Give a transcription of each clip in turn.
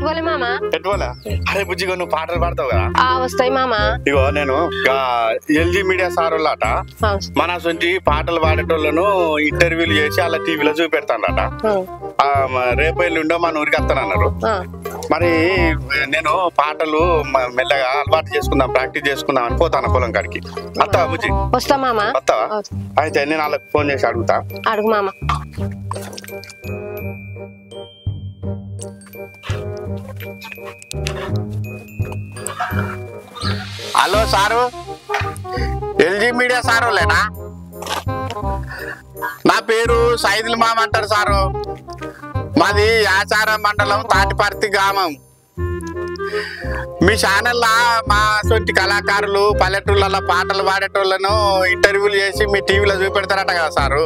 పెట్టుకోలే మామా. పెట్టుకోలే? అరే బుజ్జిగా నువ్వు పాటలు పాడతావు కదా? వస్తాయి మామా. ఇగో నేను ఎల్జీ మీడియా సార్ వాళ్ళట మన సొంటి పాటలు పాడేటోళ్ళను ఇంటర్వ్యూలు చేసి అలా టీవీలో చూపెడతానట. రేపు ఎల్లుండో మన ఊరికి వస్తానన్నారు. మరి నేను పాటలు మెల్లగా అలవాటు చేసుకుందాం, ప్రాక్టీస్ చేసుకుందాం అని పోతాను పొలం కాడికి. వస్తావా బుజ్జి? వస్తా మామా. వస్తావా? అయితే నేను వాళ్ళకి ఫోన్ చేసి అడుగుతా. అడుగు మామా. Hello sir, LG media sir లేనా? నా పేరు సైదుల్ మామ అంటారు సారు. మాది ఆచార మండలం తాటిపర్తి గ్రామం. మీ ఛానల్లో మా సొంటి కళాకారులు పల్లెటూళ్ళలో పాటలు పాడేటోళ్ళను ఇంటర్వ్యూలు చేసి మీ టీవీలో చూపెడతారట కదా సారు.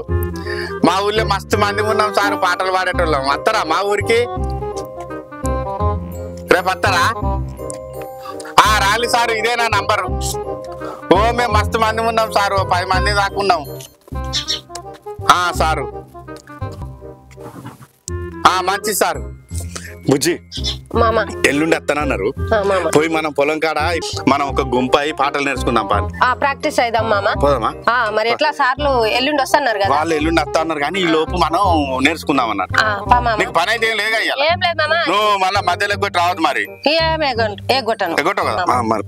మా ఊళ్ళో మస్తు మంది ఉన్నాం సారు పాటలు పాడేటోళ్ళం. వస్తారా మా ఊరికి? రేపు వస్తారా? రాలి సారు, ఇదే నా నంబరు. మేము మస్తు మంది ఉన్నాం సారు, 10 మంది దాకా ఉన్నాం సారు. మంచి సారు. బుజ్జి మామా ఎల్లుండి వస్తానన్నారు. పోయి మనం పొలం కాడ మనం ఒక గుంపు అయి పాటలు నేర్చుకుందాం. ప్రాక్టీస్ అయిదాం మామా. పోదామా? మరి ఎట్లా సార్లు ఎల్లుండి వస్తున్నారు కదా? వాళ్ళు ఎల్లుండి వస్తా అన్నారు కానీ ఈ లోపు మనం నేర్చుకుందాం అన్నారు. నీకు పని అయితే ఏం లేదు కదా? నువ్వు మళ్ళీ మధ్యలో కొట్టి రావద్దు. మరి ఎగొట్టవు కదా మరి.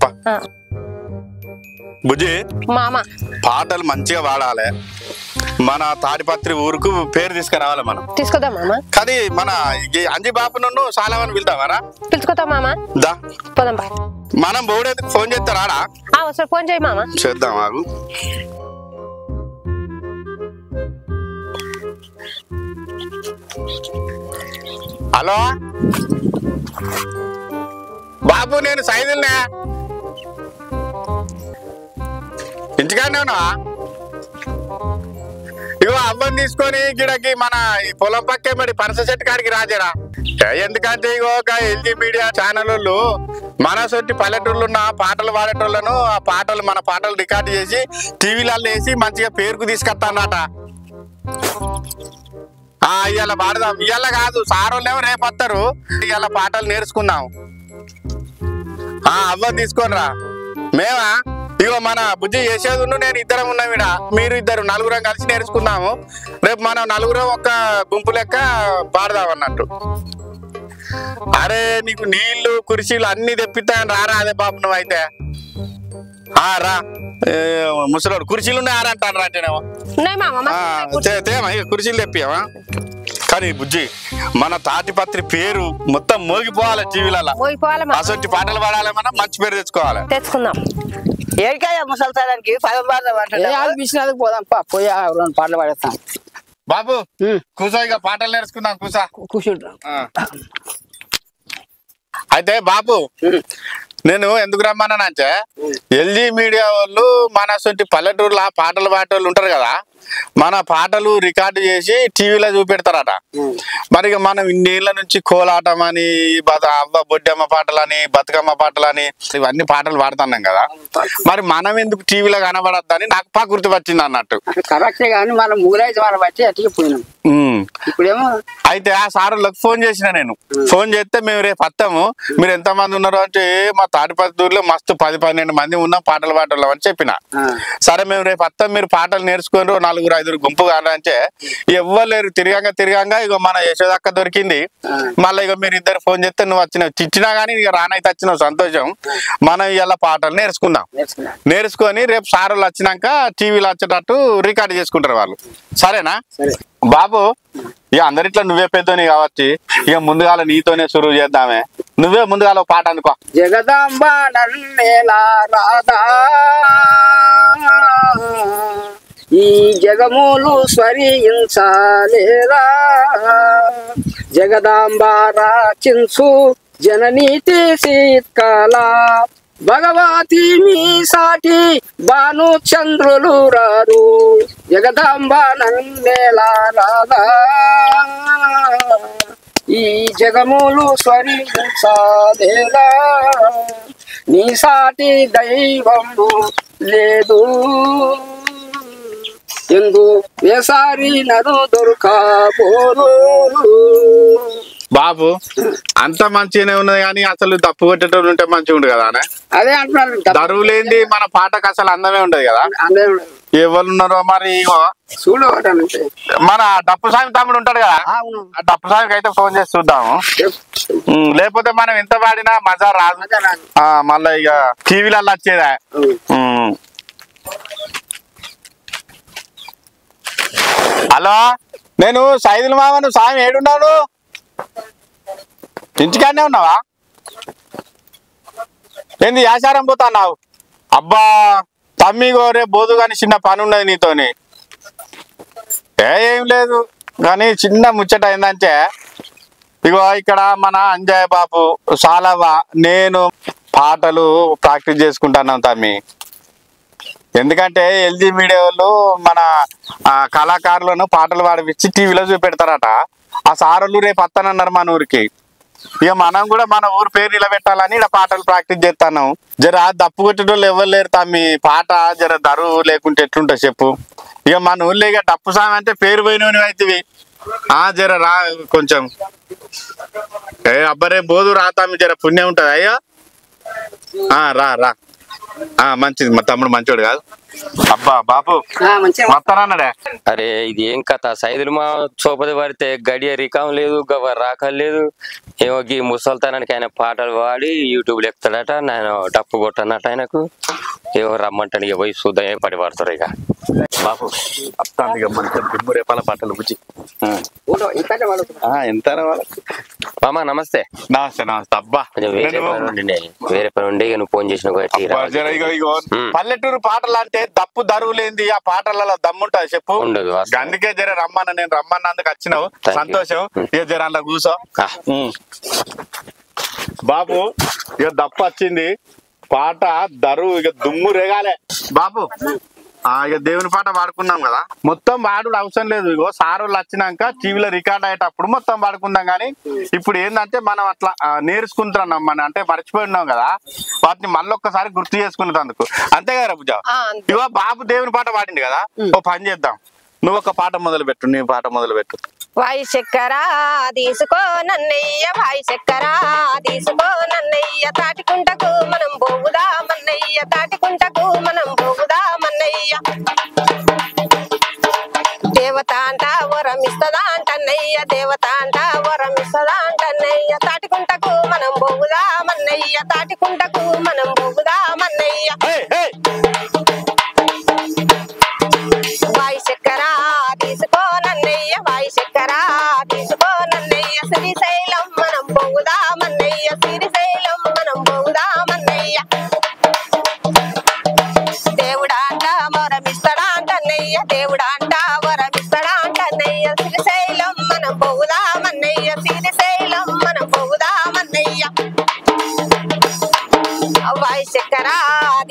బుజ్జి మామా పాటలు మంచిగా పాడాలి. మన తాడిపత్రి ఊరుకు పేరు తీసుకురావాలి మనం. తీసుకొద్దాం మామా. కానీ మన అంజి బాపు నన్ను చాలా మంది పిలుతావారా? పిలుచుకోతాం మామా. దా పోదాం. మనం బోడేందుకు ఫోన్ చేస్తారా? ఒకసారి ఫోన్ చేయి మామా. చేద్దాం ఆగు. హలో బాబు, నేను సైదుల్నే. ఇంటికాడనే ఉన్నావా? ఇగో అవ్వని తీసుకొని గిడకి మన పొలం పక్కే మరి పనస చెట్టు కాడికి రాజరా. ఎందుకంటే ఇగో ఎల్జీ మీడియా ఛానల్ వాళ్ళు మన సొంటి పల్లెటూళ్ళు ఉన్న పాటలు పాడేటోళ్ళను ఆ పాటలు మన పాటలు రికార్డు చేసి టీవీలలో వేసి మంచిగా పేరుకు తీసుకొస్తానట. ఇవాళ పాడదాం. ఇవాళ కాదు, సార్ వాళ్ళేమో రేపు వస్తారు. ఇవాళ పాటలు నేర్చుకుందాం. అవ్వని తీసుకొని రా. మేమా ఇగో మన బుజ్జి చేసేది నేను ఇద్దరం ఉన్నాం. ఈడ మీరు ఇద్దరు, నలుగురం కలిసి నేర్చుకుందాము. రేపు మనం నలుగురం ఒక గుంపు లెక్క పాడదాం అన్నట్టు. అరే నీకు నీళ్లు కుర్చీలు అన్ని తెప్పిస్తాను రారా. అదే బాబు నువ్వు అయితే రా. ముసలోడు కుర్చీలు ఉన్నాయి అంటాను రా అంటేనేమో. కుర్చీలు తెప్పియావా? కానీ బుజ్జి మన తాటిపత్రి పేరు మొత్తం మోగిపోవాలి టీవీలలో. అసలు పాటలు పాడాలి, మనం మంచి పేరు తెచ్చుకోవాలి. తెచ్చుకుందాం. ఏడికాయ ముసల్తానికి పోదాం. పోయి 2 పాటలు పాడేస్తాం. బాబు కూసో, ఇక పాటలు నేర్చుకుందాం. కూర్చుంటాం. అయితే బాబు నేను ఎందుకు రమ్మన్నానంటే ఎల్జీ మీడియా వాళ్ళు మన సొంటి పల్లెటూరులో పాటలు పాడేటోళ్ళు ఉంటారు కదా, మన పాటలు రికార్డు చేసి టీవీలో చూపెడతారట. మరి మనం ఇన్నేళ్ల నుంచి కోలాటం అని, అవ్వ బొడ్డమ్మ పాటలని, బతుకమ్మ పాటలని ఇవన్నీ పాటలు పాడుతున్నాం కదా, మరి మనం ఎందుకు టీవీలో కనబడద్దని నాకు ప్రకృతి వచ్చింది అన్నట్టు. అయితే ఆ సారులకు ఫోన్ చేసిన నేను. ఫోన్ చేస్తే మేము రేపు వస్తాము, మీరు ఎంత మంది ఉన్నారు అంటే మా తాటిపత్రిలో మస్తు 10-12 మంది ఉన్నాం పాటలు పాటలు అని చెప్పిన. సరే మేము రేపు వస్తాం, మీరు పాటలు నేర్చుకొని 4-5 గుంపు కాదంటే ఎవ్వరు లేరు. తిరగంగా ఇక మన యశోదక్క దొరికింది. మళ్ళీ ఇక మీరు ఇద్దరు ఫోన్ చేస్తే నువ్వు వచ్చినావు, చిచ్చినా గానీ ఇక రానైతే వచ్చినావు, సంతోషం. మనం ఇలా పాటలు నేర్చుకుందాం. నేర్చుకొని రేపు సారులు వచ్చినాక టీవీలో వచ్చేటట్టు రికార్డు చేసుకుంటారు వాళ్ళు. సరేనా బాబు? ఇక అందరిట్లా నువ్వే పెద్దోని కాబట్టి ఇక ముందుగాల నీతోనే సురువు చేద్దామే. నువ్వే ముందుగాల పాట అనుకో. జగదాంబ నన్నేలా రాధా, ఈ జగములు స్వరించాలేరా, జగదాంబ రాచించు జననీతి శీత్కాల, భగవతి మీ సాటి భాను చంద్రులు రారు, జగదాంబ నన్నేలా రాధా, ఈ జగములు స్వరించాలేరా, నీ సాటి దైవము లేదు, ఎందు వేసారి నరు దొరకబోరు. బాబు అంత మంచిగానే ఉన్నది కానీ అసలు తప్పు కొట్టేటోళ్ళు ఉంటే మంచిగా ఉండదు కదా అనే అదే అంటున్నాను. దరువు లేనిది మన పాటకు అసలు అందమే ఉండదు కదా. అదే ఎవరు ఉన్నారో మరి ఇగో చూడు ఒకటి అంతే. మన డప్పు స్వామి తమ్ముడు ఉంటాడు కదా, అవును. ఆ డప్పు స్వామికి అయితే ఫోన్ చేసి చూద్దాము. లేకపోతే మనం ఎంత పాడినా మజా రాదు. మళ్ళా ఇక టీవీలలో వచ్చేదా. హలో, నేను సైదుల మామను. స్వామి ఏడున్నాడు? ఇంటికాడనే ఉన్నావా? ఏంది యాచారం పోతున్నావు? అబ్బా తమ్మి గోరే బోదు కానీ చిన్న పని ఉన్నది నీతోని. ఏం లేదు కానీ చిన్న ముచ్చట ఏందంటే ఇగో ఇక్కడ మన అంజయ్ బాబు సాలవ నేను పాటలు ప్రాక్టీస్ చేసుకుంటున్నాం తమ్మి. ఎందుకంటే ఎల్జీ మీడియా వాళ్ళు మన కళాకారులను పాటలు పాడిపించి టీవీలో చూపెడతారట. ఆ సారోళ్ళు రేపు వస్తానన్నారు మన ఊరికి. ఇక మనం కూడా మన ఊరు పేరు నిలబెట్టాలని ఇక్కడ పాటలు ప్రాక్టీస్ చేస్తున్నాం. జర దప్పు కొట్టేటోళ్ళు ఎవరు లేరు తమ్మి. పాట జర దరువు లేకుంటే ఎట్లుంటా చెప్పు. ఇక మన ఊళ్ళో ఇక డప్పు సాంగ్ అంటే పేరు పోయినవి అవుతుంది. జర రా కొంచెం. అబ్బరే బోధు రాతామి, జర పుణ్యం ఉంటది అయ్యా. రా రా. మంచిది, మా తమ్ముడు మంచోడు కాదు. అబ్బా బాపు వస్తానన్నాడే. అరే ఇది ఏం కథ? సైదులు మా చోపది పడితే గడియ రికాం లేదు, రాకం లేదు. ఏమో ఈ ముసల్తానానికి ఆయన పాటలు పాడి యూట్యూబ్లో ఎక్కుతాడట. నేను డప్పు కొట్టనట ఆయనకు. ఏమో రమ్మంటాను. ఇక పోయి చూద్దాం ఏం పడి పడతారు. ఇక బాపు వస్తాను ఇక మంచి దిమ్ము రేపాల పాటలు బుజ్జి. ఎంత మామా నమస్తే. నమస్తే నమస్తే. అబ్బా వేరే పని ఉండి నువ్వు ఫోన్ చేసిన పల్లెటూరు పాటలు అంటే దప్పు దరువు లేంది. ఆ పాటలలో దమ్ముంటది చెప్పు. ఉండదు. అందుకే జర రమ్మన్న, నేను రమ్మన్నందుకు వచ్చినావు సంతోషం. ఇక జర అందులో కూర్చో బాబు. ఇక దప్పు వచ్చింది, పాట దరువు ఇక దుమ్ము రేగాలే బాబు. ఇక దేవుని పాట పాడుకున్నాం కదా, మొత్తం పాడు అవసరం లేదు. ఇగో సారోళ్ళు వచ్చినాక టీవీలో రికార్డ్ అయ్యేటప్పుడు మొత్తం పాడుకుందాం. కానీ ఇప్పుడు ఏంటంటే మనం అట్లా నేర్చుకుంటున్నాం. మన అంటే మర్చిపోయి ఉన్నాం కదా, వాటిని మళ్ళీ ఒక్కసారి గుర్తు చేసుకునేందుకు. అంతే కదా పూజ? ఇగో బాబు దేవుని పాట పాడింది కదా, ఓ పని చేద్దాం. నువ్వు ఒక పాట మొదలు పెట్టు, నీ పాట మొదలు పెట్టు. వాయి చక్కెర తీసుకో నన్నయ్య, వాయి చక్కెర తీసుకో నన్నయ్య, తాటికుంటకు మనం పోగుదామన్నయ్య, తాటికుంటకు మనం పోగుదామన్నయ్య. దేవత అంట వరం ఇస్తదా అంటన్నయ్య, దేవత అంట వరం ఇస్తదా అంటన్నయ్య, తాటికుంటకు మనం పోగుదామన్నయ్య, తాటికుంటకు మనం పోగుదామన్నయ్య. వాయి చక్కెర తీసుకో నన్నయ్య, వాయి చక్కెర తీసుకో నన్నయ్య, శ్రీశైలం మనం పోగుదామన్నయ్య, శ్రీశైలం మనం పోగుదామన్నయ్య. దేవుడా అంట వరమిస్తాడా అంటన్నయ్య, దేవుడా అంట వరమిస్తాడా అంటన్నయ్య, శ్రీశైలం మనం పోగుదామన్నయ్య, శ్రీశైలం మనం పోగుదామన్నయ్య. వాయి చక్కెర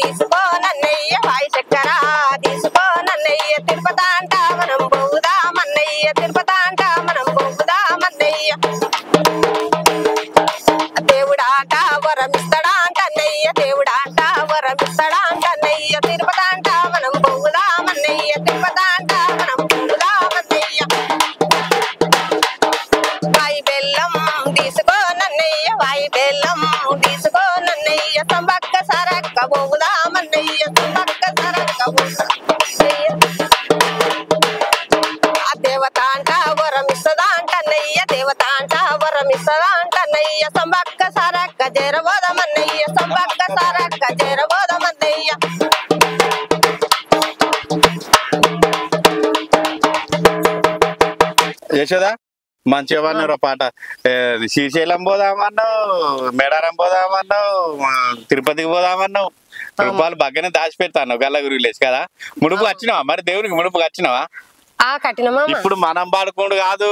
తీసుకో నన్నయ్య, వాయి చక్కెర తీసుకో నన్నయ్య, తిరుపతి అంట మనం పోగుదామన్నయ్య, తిరుపతి అంట మనం పోగుదామన్నయ్య. దేవుడా అంట వరమిస్తాడా అంటన్నయ్య, దేవుడా అంట వరమిస్తాడా అంటన్నయ్య, తిరుపతి అంట మనం పోగుదామన్నయ్య, తిరుపతి అంట మనం పోగుదామన్నయ్య. వాయి బెల్లం తీసుకో నన్నయ్య, వాయి బెల్లం తీసుకో నన్నయ్య, సంబక్క సరక్క పోగుదామన్నయ్య, సంబక్క సరక్క పోగుదామన్నయ్య. దేవత అంట వరం ఇస్తదా అంటన్నయ్య, దేవత అంట వరం ఇస్తదా అంటన్నయ్య, సంబక్క సరక్క చేరబోదమన్నయ్య, సంబక్క సరక్క చేరబోదమన్నయ్య. యశోదా మంచిగా పాడినారు పాట. శ్రీశైలం పోదామన్నావు, మేడారం పోదామన్నావు, తిరుపతికి పోదామన్నావు. రూపాయలు బాగానే దాచిపెడతాను గల్లగురి లేచి కదా. ముడుపు వచ్చినావా మరి? దేవునికి ముడుపు వచ్చినావా? కట్టినమా. ఇప్పుడు మనం పాడుకోండు కాదు,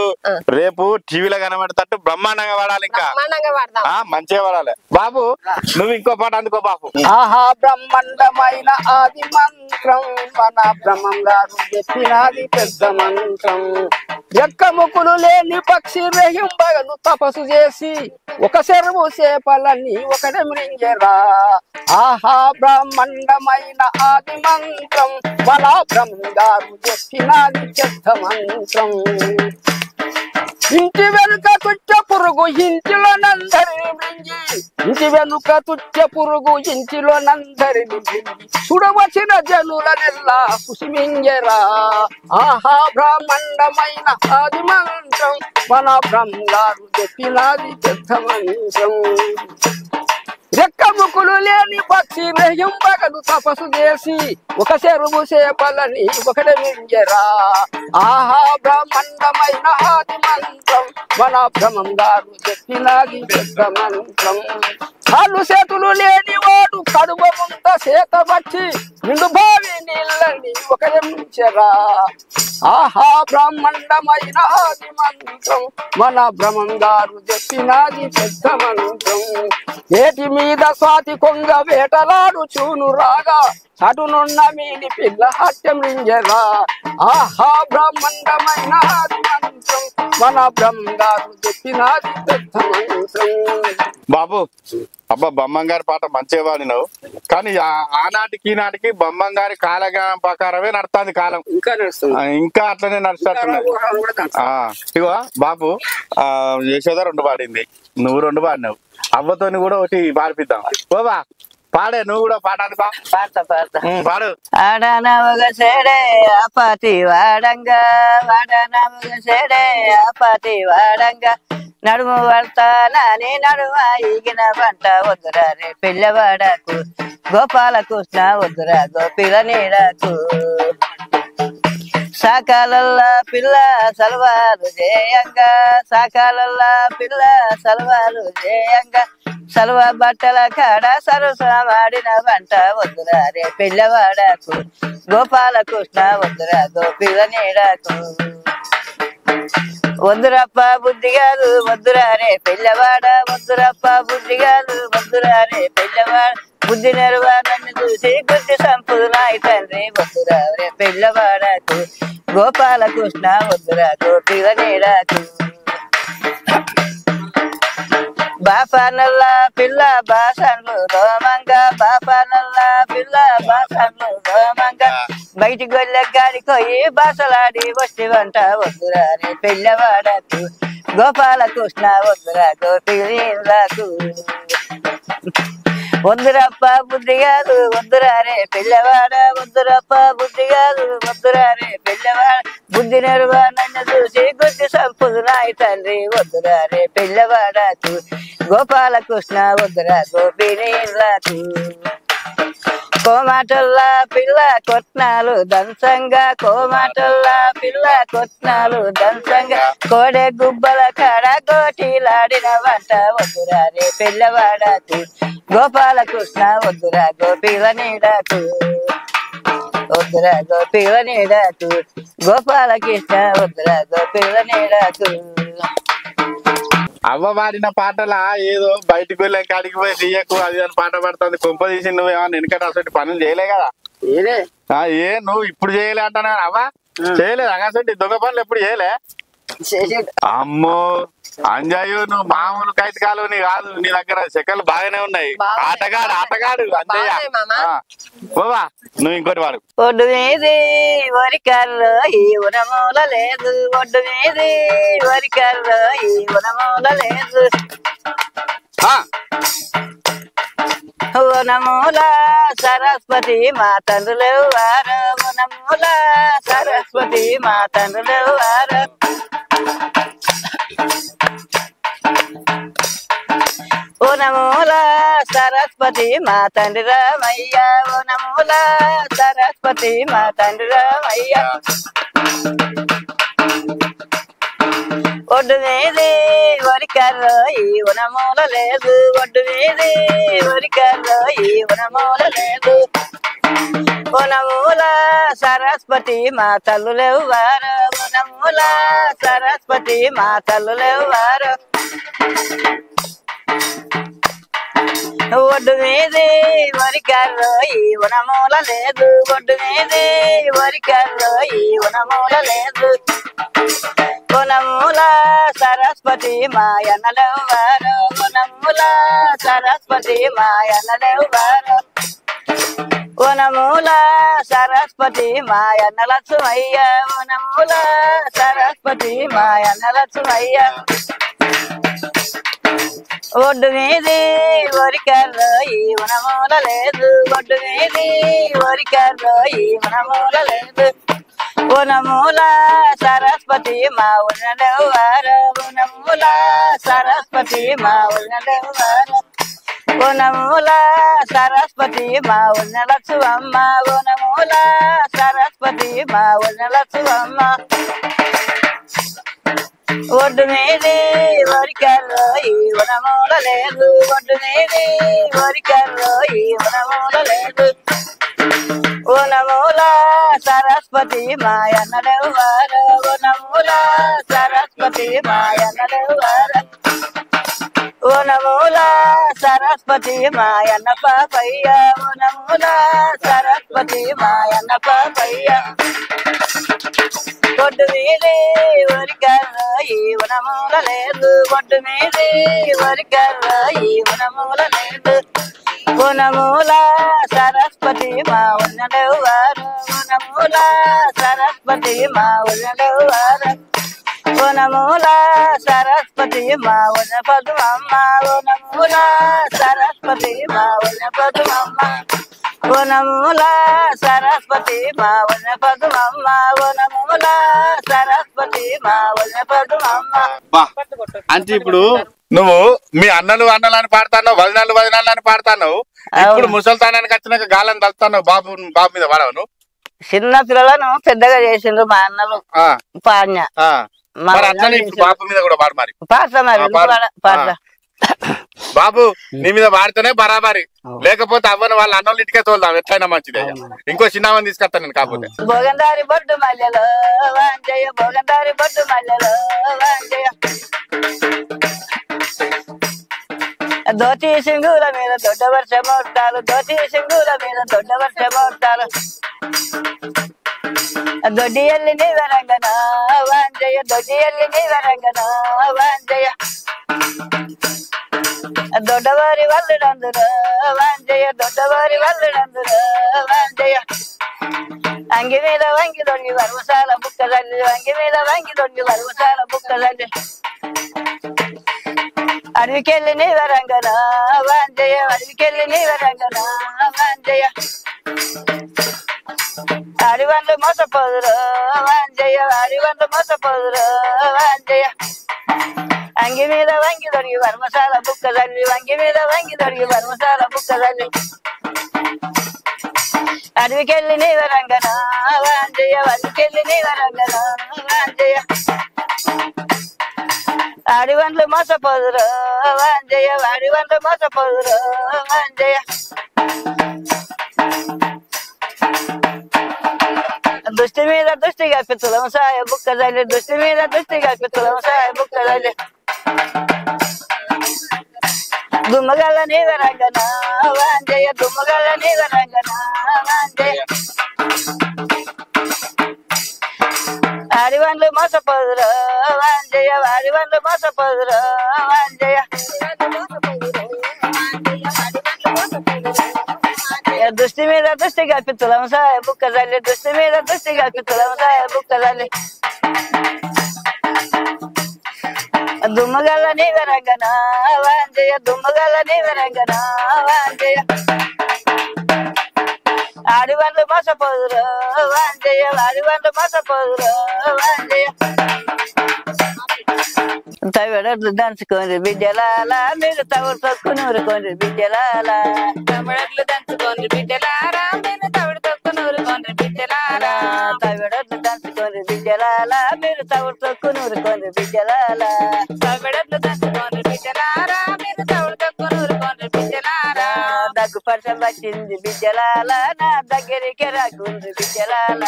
రేపు టీవీలో కనబడతట్టు బ్రహ్మాండంగా పాడాలి. ఇంకా మంచిగా పాడాలి బాబు. నువ్వు ఇంకో పాట అందుకో బాబు. ఆహా బ్రహ్మాండమైన ఆది మంత్రం, మన బ్రహ్మం గారు చెప్పినది పెద్ద మంత్రం. ఎక్కముకులు లేని పక్షి రెహింబగను తపస్సు చేసి ఒక చెరువు చేపలన్నీ ఒకటే మృంగెరా. ఆహా బ్రహ్మాండమైన ఆది మంత్రం, మన బ్రహ్మం గారు చెప్పినది పెద్ద మంత్రం. ఇంటి వెనుక తుచ్చ పురుగు ఇంటిలో నందరిని మృంగి ఇంటి వెనుక తుచ్చ పురుగు ఇంటిలో నందరిని మృంగి చూడవచ్చిన జనుల నెల్లా కుసిమింగెరా ఆహా బ్రహ్మాండమైన ఆది మంత్రం మన బ్రహ్మగారు చెప్పినది పెద్ద మంత్రం రెక్కముకులు లేని పక్షి రెయ్యంబగలు తపస్సు చేసి ఒక చెరువు చేపలని ఒకటి మింగెరా ఆహా బ్రహ్మాండమైన ఆది మంత్రం మన బ్రహ్మంగారు చెప్పినది పెద్ద మంత్రం కాళ్ళు చేతులు లేని వాడు కడువ ముంత చేత వచ్చి నిండు బావి నీళ్ళని ఒకటి ముంచెరా ఆహా బ్రహ్మాండమైన ఆది మంత్రం మన బ్రహ్మంగారు చెప్పినది పెద్ద మంత్రం ఏటి మీద స్వాతి కొంగ వేటలాడు చూను రాగా అటునున్న మీని పిల్ల హత్యం రింజరా ఆహా బ్రహ్మాండమైన ఆది మంత్రం మన బ్రహ్మంగారు చెప్పినది పెద్ద మంత్రం బాబు అబ్బా బొమ్మంగారి పాట మంచిగా పాడినావు కానీ ఆనాటికి ఈనాటికి బొమ్మంగారి కాలజ్ఞానం ప్రకారమే నడుస్తుంది కాలం ఇంకా అట్లనే నడుస్తున్నది ఇగో బాబు యశోద 2 పాడింది నువ్వు 2 పాడినావు అవ్వతోని కూడా ఒకటి పాడిపిద్దాం ఓబా పాడే నువ్వు కూడా పాట అనుకో పాడు ఆడనవగ సెడే ఆపాతి వాడంగా వాడనవగ సెడే ఆపాతి వాడంగా నడుము పడతానని నడుమ ఈగిన పంట వద్దురా రే పిల్లవాడకు గోపాలకృష్ణ వద్దురా గోపిల నీడకు సాకాలల్లా పిల్ల సల్వాలు జయంగా సాకాలల్లా పిల్ల సల్వాలు జయంగా సల్వ బట్టల కాడ సరసమాడిన వంట వద్దురా రే పిల్లవాడకు గోపాలకృష్ణ వద్దురా గోపిల నీడకు వద్దురప్ప బుద్ధిగాలు వద్దురా రే పిల్లవాడ వద్దురప్ప బుద్ధిగాలు వద్దురా రే పిల్లవాడ బుద్ధి నెరవా నన్ను చూసి గుడ్డి సంపుదు నాయి తండ్రి వద్దురా రే పిల్లవాడకు గోపాలకృష్ణ వద్దురా గోపిల నీడకు బాపనల్లా పిల్ల బాసన్లు రోమంగా బాపనల్లా పిల్ల బాసన్లు రోమంగా బయటికి వెళ్ళే గాడికోయి బాసలాడి వస్తే వంట వద్దురా రే పిల్లవాడకు గోపాలకృష్ణ వద్దురా గోపిలకు వద్దురప్ప బుద్ధి కాదు వద్దురా రే పిల్లవాడ వద్దురప్ప బుద్ధి కాదు వద్దురా రే పిల్లవాడ బుద్ధి నెరవా నన్ను చూసి గుడ్డి సంపుదు నాయి తండ్రి వద్దురా రే పిల్లవాడకు గోపాలకృష్ణ వద్దురా గోపినీలకు కోమాటల్లా పిల్ల కొట్నాలు దంసంగా కోమాటల్లా పిల్ల కొట్నాలు దంసంగా కోడె గుబ్బల కాడ గోటీలాడిన వంట వద్దురా రే పిల్లవాడకు గోపాలకృష్ణ వద్దురా గోపిల నీడకు వద్దురా గోపిల నీడకు గోపాలకృష్ణ వద్దురా గోపిల నీడకు అవ్వ పాడిన పాటలా ఏదో బయటకు వెళ్ళే కాడికి పోయి తీయకు అది అని పాట పడుతుంది కొంప తీసి నువ్వేమన్నా వెనకట అసలు పనులు చేయలే కదా నువ్వు ఇప్పుడు చేయలే అంటానా అవ్వ చేయలేదు అసలు దొంగ పనులు ఎప్పుడు చేయలే అమ్మో అంజాయు నువ్వు మామూలు కైతకాలు నీ కాదు నీ దగ్గర చెక్కలు బాగానే ఉన్నాయి ఆటగాడు అంజయ్య బాబా నువ్వు ఇంకోటి వాడు ఒడ్డు మీది వరికల్లో ఈ ఉనమూల లేదు ఒడ్డు మీది వరికల్లో ఈ ఉనమూల లేదు వనమూల సరస్వతి మా తండ్రులు వారు వనమూల సరస్వతి మా తండ్రులు వారు ఓనమూల సరస్వతి మా తండ్రి రామయ్య ఓనమూల సరస్వతి మా తండ్రి రామయ్య ఒడ్డు మీది వరికల్లో ఈ ఉనమూల లేదు ఒడ్డు మీది వరికల్లో ఈ ఉనమూల లేదు వనమూల సరస్వతి మా తల్లులేవు వారు వనమూల సరస్వతి మా తల్లులేవు వారు ఒడ్డు మీది వరికల్లో ఈ వనమూల లేదు ఒడ్డు మీది వరికల్లో ఈ వనమూల లేదు వనమూల సరస్వతి మా అన్నలేవు వారు వనమూల సరస్వతి మా అన్నలేవు వారు వనమూల సరస్వతి మాయన్న లక్ష్మయ్య వనమూల సరస్వతి మాయన్న లక్ష్మయ్య ఒడ్డు మీది వరికర్రో ఈ వనమూల లేదు ఒడ్డు మీది వరికర్రో ఈ వనమూల లేదు వనమూల సరస్వతి మా ఉన్నవార వనమూల సరస్వతి మా ఉన్నవార వనమూల సరస్వతి మా ఉన్న లక్ష్మమ్మ వనమూల సరస్వతి మా ఉన్న లక్ష్మమ్మ ఒడ్డు మీది వరికర్రో ఈ వనమూల లేదు ఒడ్డు మీది వరికర్రో ఈ వనమూల లేదు వనమూల సరస్వతి మాయన్నడవార వనమూల సరస్వతి మాయన్నడవార వనమూల సరస్వతి మాయన్న పాపయ్య వనమూల సరస్వతి మాయన్న పాపయ్య ఒడ్డు మీది వరికర్రో ఈ వనమూల లేదు ఒడ్డు మీది వరికర్రో ఈ వనమూల లేదు వనమూల సరస్వతి మా ఉన్నవారు వనమూల సరస్వతి మా ఉన్నవారు వనమూల సరస్వతి మా ఉన్న పదుమమ్మ వనమూల సరస్వతి మా ఉన్న పదుమమ్మ వనమూల సరస్వతి మా ఉన్న పదుమమ్మ వనమూల సరస్వతి మా ఉన్న పదుమమ్మ అంటే ఇప్పుడు నువ్వు మీ అన్నలు అని పాడతాను వదినాలు అని పాడతాను ఇప్పుడు ముసల్తానానికి వచ్చినాక గాలని తలుతాను బాబు మీద వాడవను చిన్న పిల్లలను పెద్దగా చేసిండ్రు మా అన్నలు పాడిన బాబు మీద కూడా పాడు మరి పాడతా మరి పాడతా బాబు నీ మీద వాడితేనే బరాబరి లేకపోతే అవ్వని వాళ్ళ అన్నం ఇంటికే తోలుదాం ఎట్లయినా మంచిదే ఇంకో చిన్నవని తీసుకొస్తాను నేను కాకపోతే భోగందారి బొడ్డు మల్లెలో వాంజయ్య భోగందారి బొడ్డు మల్లెలో వాంజయ్య దోతి సింగుల మీద దొడ్డ వర్షమోట్టాలు దోతి సింగుల మీద దొడ్డ వర్షమోట్టాలు దొడ్డి ఎల్లి నీవరంగన వాంజయ్య దొడ్డి ఎల్లి నీవరంగన వాంజయ్య దొడ్డవారి వల్లుడందురు వాంజయ్య దొడ్డవారి వల్లుడందురు వాంజయ్య అంగి మీద వంగి దొంగి వరుసాల బుక్క తల్లి అంగి మీద వంగి దొంగి వరుసాల బుక్క తల్లి అడవికెళ్ళి నీవరంగన వాంజయ్య అడవికెళ్ళి నీవరంగన వాంజయ్య అడివండ్లు మోసపోదురు వాంజయ్య అడివండ్లు మోసపోదురు వాంజయ్య అంగి మీద వంగి దొరికి వర్మశాల బుక్క తల్లి అంగి మీద వంగి దొరికి వర్మశాల బుక్క తల్లి అడవికెళ్ళి నీవరంగన వాంజయ్య అడవికెళ్ళి నీవరంగన వాంజయ్య అడివండ్లు మోసపోదురు వాంజయ్య అడివండ్లు మోసపోదురు వాంజయ్య దృష్టి మీద దృష్టిగా పిత్తులం సాయ బుక్క తల్లి దృష్టి మీద దృష్టిగా పిత్తులం సాయ బుక్క తల్లి దుమ్మగల్ల నీవరంగన వాంజయ్య దుమ్మగల్ల నీవరంగన వాంజయ్య అడివండ్లు మోసపోదురు వాంజయ్య అడివండ్లు మోసపోదురు వాంజయ్య దృష్టి మీద దృష్టిగా పిత్తులం సాయ బుక్క తల్లి దృష్టి మీద దృష్టిగా పిత్తులం సాయ బుక్క తల్లి దుమ్మగల్ల నీవరంగన వాంజయ్య దుమ్మగల్ల నీవరంగన వాంజయ్య ఆడివండ్లు మోసపోదురు వాంజయ్య ఆడివండ్లు మోసపోదురు వాంజయ్య తమిళట్లు దంచుకోండి బిడ్డలాల మీరు తవుడు తొక్కు నూరుకోండి బిడ్డలాల తమిళట్లు దంచుకోండి బిడ్డలారా మీరు తవుడు తొక్కు నూరుకోండి బిడ్డలారా తమిళట్లు దంచుకోండి బిడ్డలాల మీరు తవుడు తొక్కు నూరుకోండి బిడ్డలాల తమిళట్లు దంచుకోండి బిడ్డలారా మీరు తవుడు తొక్కు నూరుకోండి బిడ్డలారా దగ్గు పర్షం పట్టింది బిడ్డలాల నా దగ్గరికి రాకుంది బిడ్డలాల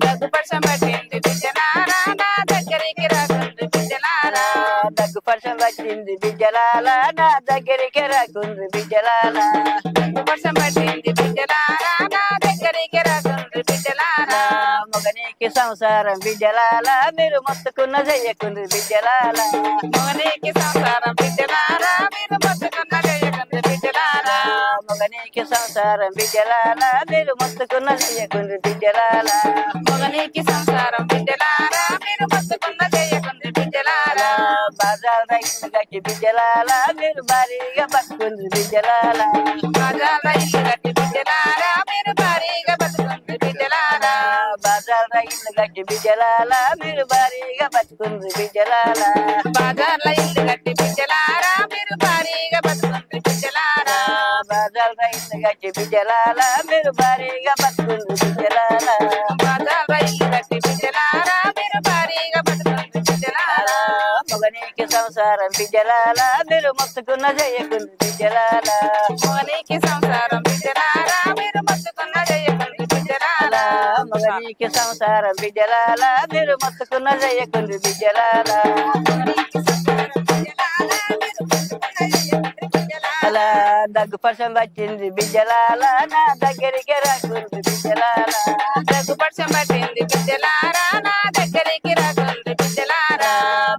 దగ్గు పర్షం పట్టింది బిడ్డలారా నా దగ్గరికి రాకుంది బిడ్డలారా దగ్గు పర్షం పట్టింది బిడ్డలాల నా దగ్గరికి రాకుంది బిడ్డలాల దగ్గు పర్షం పట్టింది బిడ్డలారా నా దగ్గరికి రాకుంది బిడ్డలారా మొగనీకి సంసారం బిడ్డలాల మీరు మొత్తుకున్న చెయ్యకుంది బిడ్డలాల మొగనీకి సంసారం బిడ్డలారా మీరు మొత్తుకున్న చెయ్యకుంది బిడ్డలారా మొగనీకి సంసారం బిడ్డలాల మీరు మొత్తుకున్న చెయ్యకుండ్రి బిడ్డలాల మొగనీకి సంసారం బిడ్డలారా మీరు మొత్తుకున్న చేయకుండ్రి బిడ్డలారా బాజాల రైతులు గట్టి బిడ్డలాల మీరు భారీగా బతుకుండ్రి బిడ్డలాల బాజాల ఇల్లు గట్టి బిడ్డలారా మీరు భారీగా బతుకుండ్రి బిడ్డలారా బాజాల రైతులు గట్టి బిడ్డలాల మీరు భారీగా బతుకుండ్రి బిడ్డలాల బాజార్ల ఇల్లు గట్టి బిడ్డలారా మీరు భారీగా బతుకుండ్రి బిడ్డలారా బాజాల రైతులు గట్టి బిడ్డలాల మీరు భారీగా బతుకుండ్రి బిడ్డలాల బాజార్ల ఇల్లు గట్టి బిడ్డలారా మీరు భారీగా బతుకుండ్రి బిడ్డలారా మొగనీకి సంసారం బిడ్డలాల మీరు మొత్తుకున్న చెయ్యకుండ్రి బిడ్డలాల మొగనీకి సంసారం బిడ్డలారా మీరు మొత్తుకున్న చేయకుండ్రి బిడ్డలారా మొగనీకి సంసారం బిడ్డలాల మీరు మొత్తుకున్న చెయ్యకుండ్రి బిడ్డలాల అలా దగ్గు పర్సం వచ్చింది బిడ్డలాల నా దగ్గరికి రాకుండ్రి బిడ్డలాల దగ్గు పక్షం పట్టింది బిడ్డలారా నా దగ్గరికి రాకుండ్రి బిడ్డలారా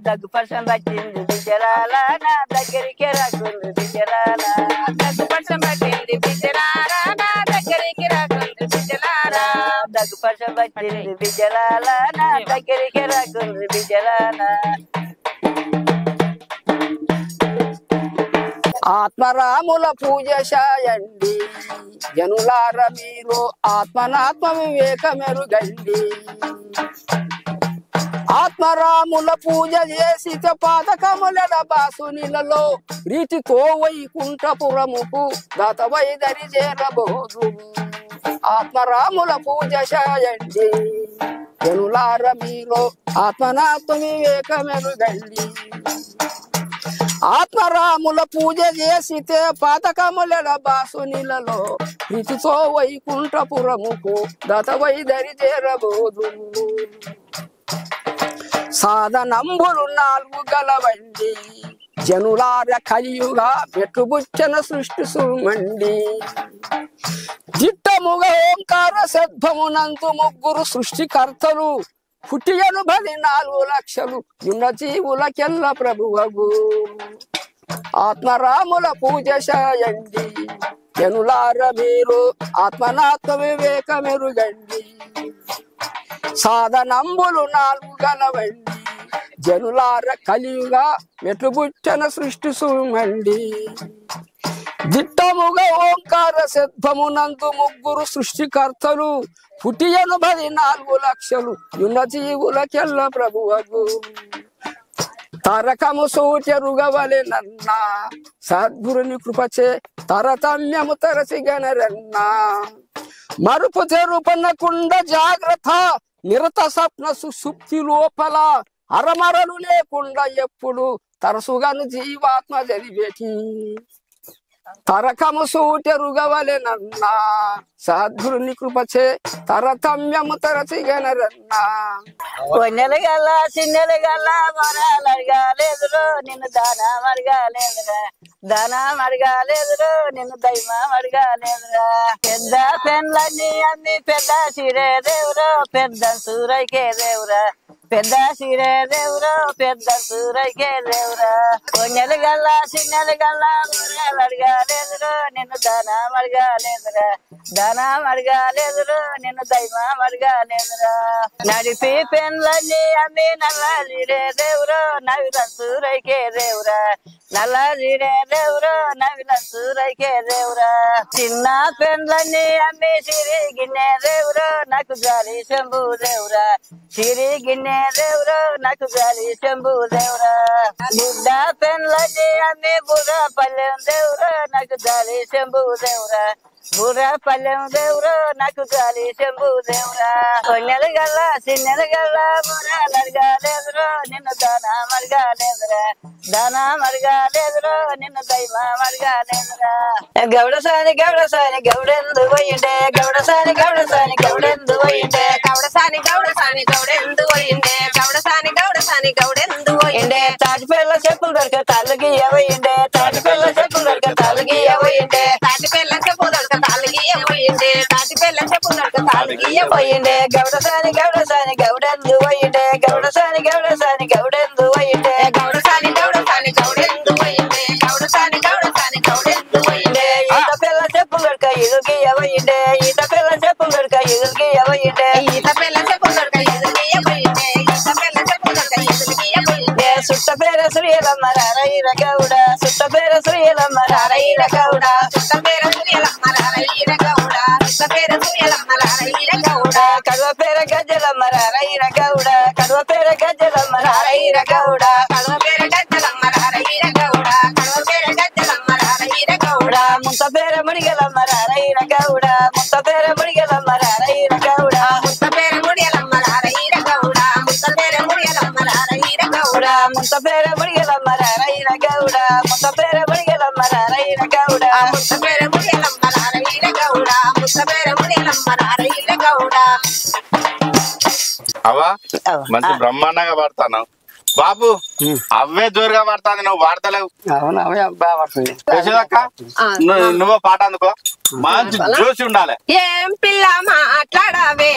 దగ్గు పర్సం వచ్చింది బిడ్డలాల నా దగ్గరికి రాకుండ్రి బిడ్డలాల దగ్గు పక్షం పట్టింది బిడ్డలారా నా దగ్గరికి రాకుండ్రి బిడ్డలారా దగ్గు పర్సం వచ్చింది బిడ్డలాల నా దగ్గరికి రాకుండ్రి బిడ్డలాల ఆత్మరాముల పూజ చేయండి జనులార మీరు ఆత్మనాత్మ వివేకమెరుగండి ఆత్మరాముల పూజ చేసి పాతకముల బాసునిలలో రీతితో వైకుంఠపురముకు దతవైదరి చేరబోదు ఆత్మరాముల పూజ చేయండి జనులార మీరు ఆత్మనాత్మ వివేకమెరుగండి ఆత్మరాముల పూజ చేసితే పాతకముల బాసునిలలో ప్రీతితో వైకుంఠపురముకు దతవైదరి చేరబోదు సాధనంబులు 4 గలవండి జనులార కలియుగా మెట్టుబుచ్చన సృష్టి సుమండి దిట్టముగ ఓంకార సద్భమునందు 3 సృష్టికర్తలు పుట్టియను 14 లక్షలు ఉన్న జీవులకెల్ల ప్రభువగు ఆత్మరాముల పూజ చేయండి జనులార మీరు ఆత్మనాత్మ వివేకమెరుగండి సాధనంబులు 4 గలవండి జనులార కలియుగా మెట్టుబుచ్చన సృష్టి సుమండి దిట్టముగా ఓంకార సద్భమునందు 3 సృష్టికర్తలు పుట్టియను 14 లక్షలు ఉన్న జీవులకెల్ల ప్రభువగు తరకము సూచరుగవలెనన్నా సద్గురుని కృపచే తరతమ్యము తరసిగనరన్నా మరుపు తెరుపనకుండ జాగ్రత్త నిరత స్వప్న సుసుప్తి లోపల అరమరలు లేకుండా ఎప్పుడు తరసుగాను జీవాత్మ జరివేటి తరకము సూటెరుగవలెనన్నా సద్గురుని కృపచే తరతమ్యము తరచిగనరన్నా కొన్నెలు గల్ల చిన్నెలు గల్ల మొరాలడగాలేదురో నిన్ను దానం అడగాలేదురా దానం అడగాలేదురో నిన్ను దైవం అడగాలేదురా పెద్ద పెన్లన్నీ అమ్మి పెద్ద సిరే దేవురో పెద్ద సూరైకే దేవురా పెద్ద సిరే దేవురో పెద్ద సూరైకే దేవురా కొన్నెలు గల్ల చిన్నెలు గల్ల మొరాలు అడగాలేదురో నిన్ను దానం అడగాలేదురా దానం అడగాలేదురో నిన్ను దైవం అడగాలేదురా నడిపి పెన్లన్నీ అమ్మి నల్లజిరే దేవురో నవిల సూరైకే దేవురా నల్లజిరే దేవురో నవిల సూరైకే దేవురా చిన్న పెన్లన్నీ అమ్మి సిరి గిన్నె దేవురో నాకు గాలి శంభు దేవురా సిరి గిన్నె దేవురో నాకు గాలి శంభు దేవురా బుడ్డ పెన్లన్నీ అమ్మి బుర్ర పల్లెం దేవురో నాకు గాలి శంభు దేవురా బుర్ర పల్లెం దేవురో నాకు గాలి శంభు దేవురా కొన్నెలు గల్ల చిన్నెలు గల్ల మొరాలు అడగాలేదురో నిన్ను దానం అడగాలేదురా దానం అడగాలేదురో నిన్ను దైవం అడగాలేదురా గౌడసాని గౌడెందు పోయిండే గౌడసాని గౌడెందు పోయిండే గౌడసాని గౌడెందు పోయిండే గౌడసాని గౌడెందు పోయిండే తాటిపిల్ల చెప్పులు దొరికే తల్లికి పోయిండే తాటిపిల్ల చెప్పులు దొరికే తల్లికి పోయిండే తాటిపిల్ల చెప్పు దొరక తాలిగియ పోయిండే తాటిపిల్ల చెప్పు దొరక తాలిగియ పోయిండే గౌడసాని గౌడెందు పోయిండే గౌడసాని గౌడెందు పోయిండే గౌడసాని గౌడెందు పోయిండే గౌడసాని గౌడెందు పోయిండే పిల్ల చెప్పులు ఎదురుకి ఎవయిండే ఈత పిల్ల చెప్పు దొరక ఎదురుకి ఎవయిండే ఈత పిల్ల చెప్పు దొరక ఎదురుకి ఎవయిండే ఈత పిల్ల చెప్పు దొరక ఎదురుకి ఎవయిండే సుట్ట పేర శ్రీలమ్మ రారయ్య గౌడ సుట్ట పేర శ్రీలమ్మ రారయ్య గౌడ సుట్ట పేర శ్రీలమ్మ రారయ్య గౌడ సుట్ట పేర శ్రీలమ్మ రారయ్య గౌడ కడువ పేర గజ్జలమ్మ రారయ్య గౌడ కడువ పేర గజ్జలమ్మ రారయ్య గౌడ కడువ పేర గజ్జలమ్మ రారయ్య గౌడ కడువ పేర గజ్జలమ్మ రారయ్య గౌడ ముంత పేర ముడిగలమ్మ రారయ్య గౌడ ముంత పేర ముడిగలమ్మ రారయ్య గౌడ ముంత పేర ముడిగలమ్మ రారయ్య గౌడ ముంత పేర ముడిగలమ్మ రారయ్య గౌడ ముంత పేర ముడిగలమ్మ రారయ్య గౌడ ముంత పేర ముడిగలమ్మ రారయ్య గౌడ ముంత పేర ముడిగలమ్మ రారయ్య గౌడ ముంత పేర ముడిగలమ్మ రారయ్య గౌడ అవా మంచి బ్రహ్మాండంగా పాడతాను బాబు. అవే జోరుగా పాడుతుంది, నువ్వు పాడతలేవు. యశోదక్క నువ్వు పాట అందుకో, మంచి జోసి ఉండాలి. ఏం పిల్ల మాట్లాడవే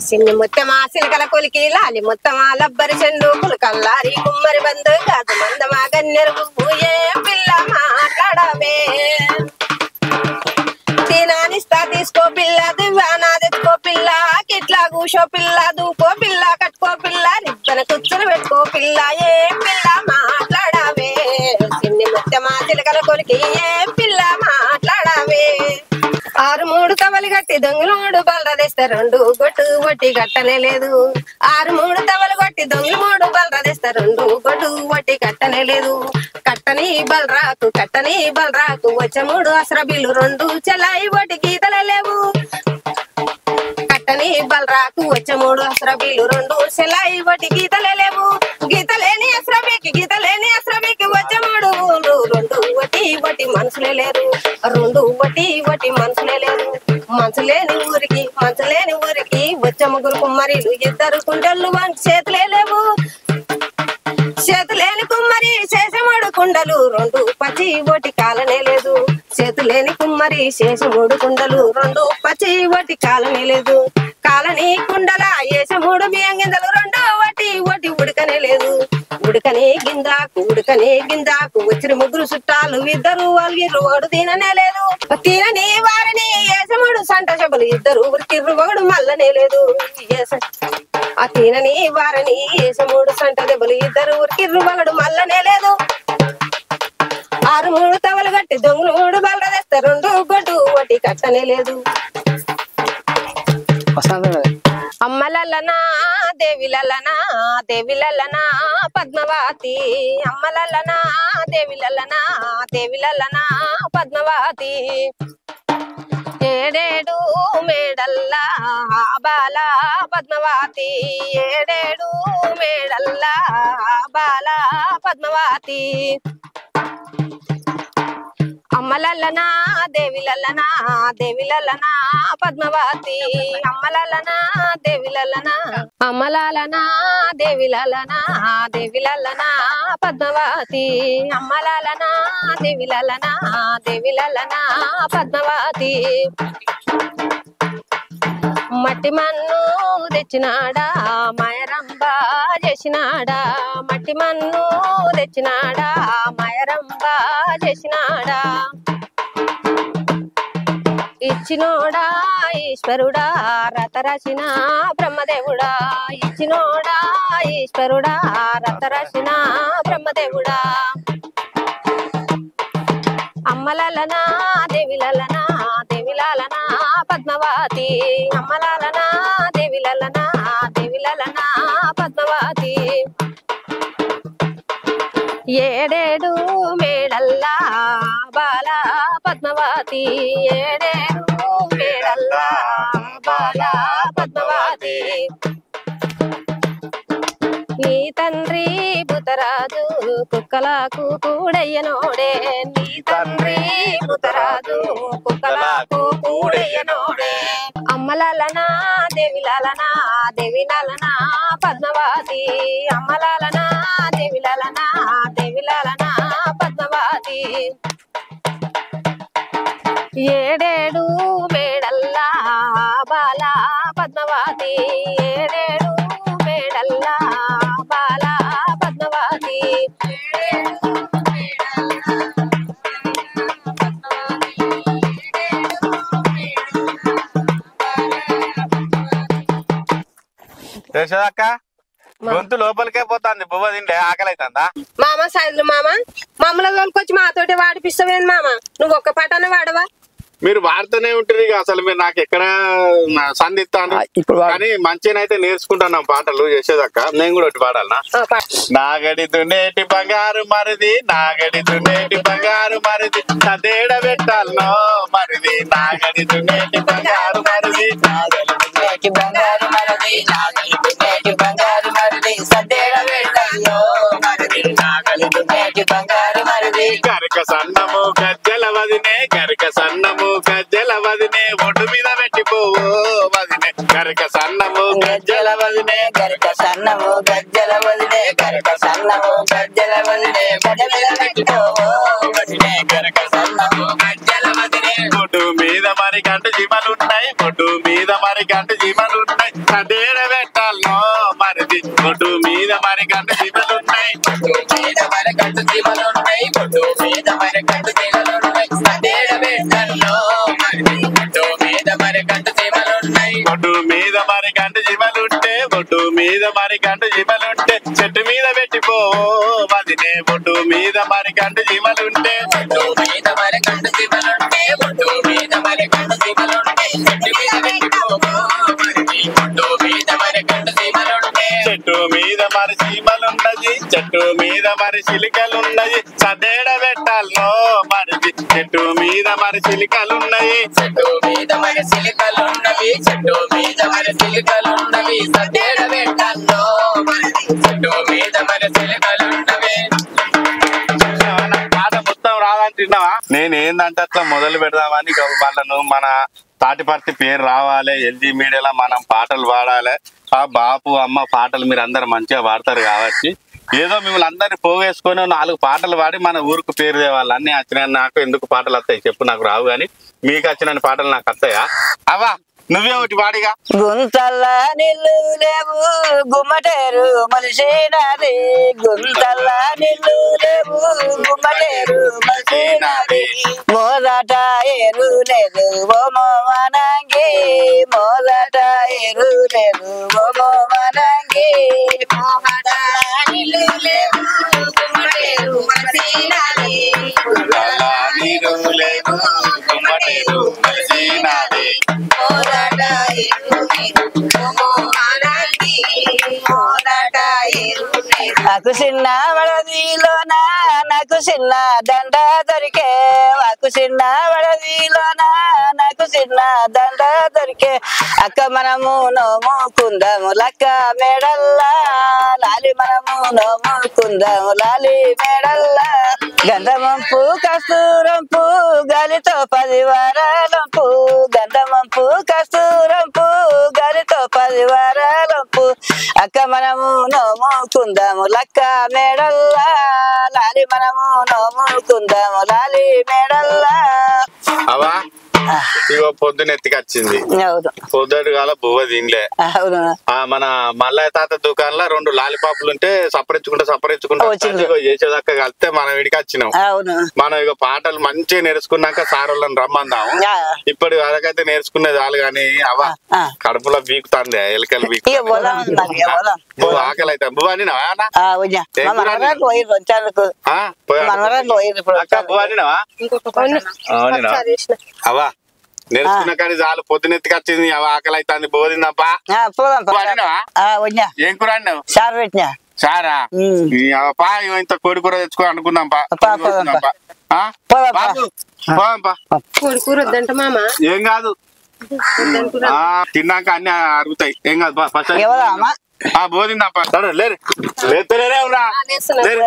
సిన్ని ముత్తమా సిలకల కొలికి లాలి ముత్తమా లబ్బరి చెండు పులకల్లారి కుమ్మరి బంధు కాదు మందమా గన్నెరు ఏం పిల్ల మాట్లాడవే తినానిస్తా తీసుకో పిల్ల దివ్వానా తెచ్చుకో పిల్ల కిట్లా కూసో పిల్ల దూకో పిల్ల కట్టుకో పిల్ల నిద్దన కూర్చుని పెట్టుకో పిల్ల ఏం పిల్ల మాట్లాడవే సిన్ని ముత్తమా చిలకల కొలికి ఏం పిల్ల మాట్లాడవే 6 తవలు కట్టి దొంగలు 3 బలరదేస్తే 2 గొట్టు వట్టి కట్టనే లేదు 6 తవలు కొట్టి దొంగలు 3 బలరదేస్తే 2 గొట్టు వట్టి కట్టనే లేదు కట్టని బలరాకు వచ్చే 3 అసరబీలు 2 చెల్లాయి వట్టి గీతలే లేవు కట్టని బలరాకు వచ్చే 3 అసరబీలు 2 చెల్లాయి వట్టి గీతలే లేవు గీతలేని అసరబీకి వచ్చే 3 ఊళ్ళు 2 వట్టి మనసులే లేరు 2 వట్టి మనసులే లేరు మనసులేని ఊరికి వచ్చే 3 కుమ్మరిలు 2 కుండలు చేతులే లేవు చేతులేని కుమ్మరి చేసే 3 కుండలు 2 పచ్చి ఓటి కాలనే లేదు చేతులేని కుమ్మరి చేసే 3 కుండలు 2 పచ్చి ఓటి కాలనే లేదు కాలని కుండల వేసే 3 బియ్యం గింజలు 2 వట్టి ఉడకనే లేదు ఉడకనే గిందాకు వచ్చిన 3 చుట్టాలు 2 వాళ్ళిర్రు వాడు తిననే లేదు తినని వారిని వేసే 3 సంట చెబులు 2 ఉరికిర్రు ఒకడు మల్లనే లేదు ఆ తినని వారిని వేసే 3 సంట దెబ్బలు 2 ఉరికిర్రు ఒకడు మల్లనే లేదు 6 తవలు కట్టి దొంగలు 3 బలరదేస్తే 2 గొడ్డు వట్టి కట్టనే లేదు అమ్మలల్లనా దేవిలల్లనా పద్మవాతి అమ్మలల్లనా దేవిలల్లనా పద్మవాతి 7 మేడల్లా బాల పద్మవాతి 7 మేడల్లా బాల పద్మవాతి అమ్మలల్లనా దేవిలల్లనా పద్మవాతి అమ్మలల్లనా దేవిలల్లనా పద్మవాతి అమ్మలల్లనా దేవిలల్లనా పద్మవాతి మట్టి మన్ను తెచ్చినాడా మాయరంబ చేసినాడా మట్టి మన్ను తెచ్చినాడా మాయరంబ చేసినాడా ఇచ్చినోడా ఈశ్వరుడా రతరచిన బ్రహ్మదేవుడా ఇచ్చినోడా ఈశ్వరుడా రతరచిన బ్రహ్మదేవుడా అమ్మలల్లనా దేవిలల్లనా పద్మవాతి అమ్మలల్లనా దేవిలల్లనా పద్మవాతి 7 మేడల్లా బాల పద్మవాతి 7 మేడల్లా బాల పద్మవాతి నీ తండ్రి బుతరాజు కుక్కలకు కూడయ్యనోడే నీ తండ్రి బుతరాజు కుక్కలకు కూడయ్యనోడే అమ్మలల్లనా దేవిలల్లనా పద్మవాతి అమ్మలల్లనా దేవిలల్లనా పద్మవాతి 7 మేడల్లా బాల పద్మవాతి 7 మేడల్లా బాల పద్మవాతి యశోదక్క గొంతు లోపలికే పోతుంది బువ్వ తింటే ఆకలి అవుతుందా మామ సైజులు మామ మమ్మల్ని తోలుకొచ్చి మాతోటి వాడిపిస్తావేంది మామ నువ్వు ఒక్క పాటనే వాడవా మీరు వాడుతూనే ఉంటారు ఇక అసలు మీరు నాకు ఎక్కడ సంధిస్తాను కానీ మంచిగానైతే నేర్చుకుంటున్నాం పాటలు చేసేదక్క నేను కూడా ఒకటి పాడాలనా నాగడి దున్నేటి బంగారు మరిది నాగడి దున్నేటి బంగారు మరిది సదేడ పెట్టాలనో మరిది నాగడి దున్నేటి బంగారు మరిది బంగారు మరిది నాగలి దున్నేటి బంగారు మరిది సదేడ పెట్టాలో మరిది నాగలి దున్నేటి బంగారు మరిది గరక సన్నము గజ్జల వదినే గరక సన్నము గజ్జల వదినే ఒడ్డు మీద పెట్టిపోవు వదినే గరక సన్నము గజ్జల వదినే గరక సన్నము గజ్జల వదినే గరక సన్నము గజ్జల వదినే గడ్డ మీద పెట్టిపోవో వదినే గరక సన్నము గజ్జల వదినే ఒడ్డు మీద మరి గంట జీమలున్నాయి ఒడ్డు మీద మరి గంట జీమలున్నాయి సదేడ పెట్టాలనో మరిది ఒడ్డు మీద మరి గంట జీమలున్నాయి మీద మరి గంట జీమలున్నాయి ఒడ్డు మీద మరి గంట జీమలున్నాయి సదేడ పెట్టాలో మరిది ఒడ్డు మీద మరి గంట జీమలున్నాయి ఒడ్డు మీద మరి గంట జీమలుంటే ఒడ్డు మీద మరి గంట జీమలుంటే చెట్టు మీద పెట్టిపోవు వదినే ఒడ్డు మీద మరి గంట జీమలుంటే ఒడ్డు మీద మరి గంట జీమలుంటే ఒడ్డు మీద మరి గంట జీమలుంటే చెట్టు మీద పెట్టిపోవో మరిది ఒడ్డు మీద మరి గంట జీమలుంటే చెట్టు మీద మరి చీమలున్నది చెట్టు మీద మరి చిలికలున్నది సదేడ పెట్టాలనో మరిది చెట్టు మీద మరి చిలికలున్నాయి చెట్టు మీద మరి సిలికలున్నవి చెట్టు మీద మరి సిలికలున్నవి సదేడ పెట్టాలో మరిది చెట్టు మీద మరి సిలికలున్నవి పాట మొత్తం రాదంటున్నావా నేను ఏందంటే అట్లా మొదలు పెడదామని వాళ్ళను మన తాటిపర్తి పేరు రావాలి ఎల్జీ మీడియాలో మనం పాటలు పాడాలి ఆ బాపు అమ్మ పాటలు మీరు అందరు మంచిగా పాడతారు కాబట్టి ఏదో మిమ్మల్ని అందరినీ పోగేసుకొని 4 పాటలు పాడి మన ఊరికి పేరు తేవాలి అన్ని వచ్చిన నాకు ఎందుకు పాటలు వస్తాయి చెప్పు నాకు రావు కానీ మీకు వచ్చిన పాటలు నాకు వస్తాయా అవా నువ్వే ఒకటి వాడిగా గుంతల్లా నిల్లు లేవు గుమ్మటేరు మలిసినది గుంతల్లా నిల్లు లేవు గుమ్మటేరు మలిసినది మొదట ఏరు లేదు ఓ మోమనంగి మొదట ఏరు లేదు ఓ మోమనంగి మొదట నిల్లు లేవు గుమ్మటేరు మలిసినది నాకు చిన్న వడదిలోనా నాకు చిన్న దండ దొరికే నాకు చిన్న వడదిలోనా నాకు చిన్న దండ దొరికే అక్క మనము నోముకుందాము లక్క మేడల్లా లాలి మనము నోముకుందాము లాలి మేడల్లా గంధమంపు కస్తూరంపు గాలితో 10 వారాలంపు గంధమంపు కస్తూరంపు గాలితో 10 వారాలంపు అక్క మనము నోముకుందాము లక్క మేడల్లా లాలి మనము నోముకుందాము లాలి మేడల్లా అవా ఇగో పొద్దున ఎత్తికొచ్చింది పొద్దుటి కాల బువ్వ తినలే మన మల్లయ్య తాత దుకాణంలో 2 లాలిపాపులు ఉంటే సపరించుకుంటా చేసేదాకా కలిస్తే మనం ఇడికి వచ్చినాం మనం ఇక పాటలు మంచిగా నేర్చుకున్నాక సార్ వాళ్ళని రమ్మందాము ఇప్పటి వరకైతే నేర్చుకునేది చాలు గాని అవ్వ కడుపులో బీకుతాంది ఎలకలు బీకు ఆకలి అయితే బువ్వ అవా నేర్చుకున్న కానీ చాలు పొద్దునెత్తికి వచ్చింది ఆకలి అవుతుంది బోధిందప్పా ఏం కూర అన్నావు చారా పా ఇంత కోడి కూర తెచ్చుకో అనుకున్నాం ఏం కాదు తిన్నాక అన్ని అరుగుతాయి ఏం కాదు ఫస్ట్ బోధిందప్పా లేరు లేరు